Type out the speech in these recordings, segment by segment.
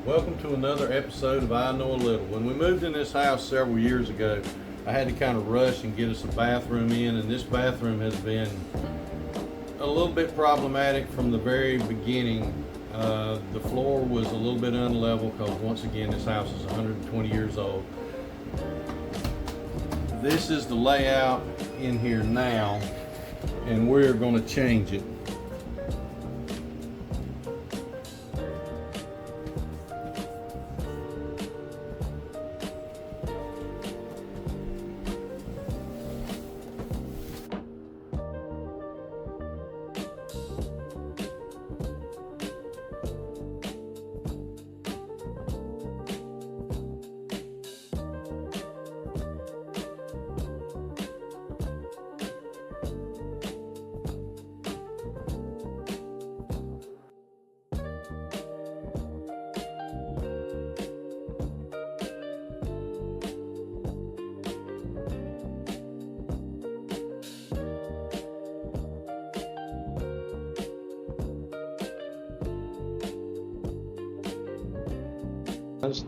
Welcome to another episode of I Know a Little. When we moved in this house several years ago, I had to kind of rush and get us a bathroom in, and this bathroom has been a little bit problematic from the very beginning. The floor was a little bit unlevel because once again this house is 120 years old. This is the layout in here now, and we're going to change it.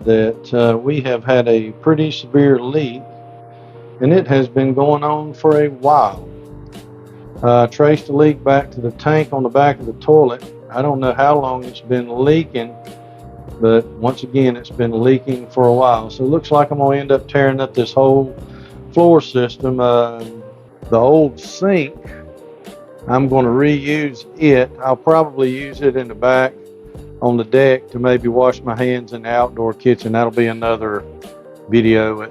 That we have had a pretty severe leak, and it has been going on for a while. Traced the leak back to the tank on the back of the toilet. I don't know how long it's been leaking, but once again it's been leaking for a while. So it looks like I'm going to end up tearing up this whole floor system. The old sink, I'm going to reuse it. I'll probably use it in the back on the deck to maybe wash my hands in the outdoor kitchen. That'll be another video.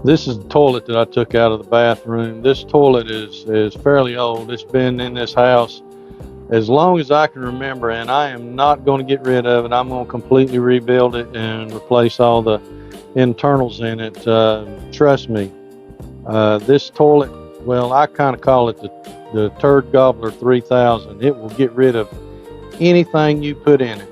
This is the toilet that I took out of the bathroom. This toilet is fairly old. It's been in this house as long as I can remember, and I am not going to get rid of it. I'm going to completely rebuild it and replace all the internals in it. Trust me, this toilet, well, I kind of call it the Turd Gobbler 3000. It will get rid of anything you put in it.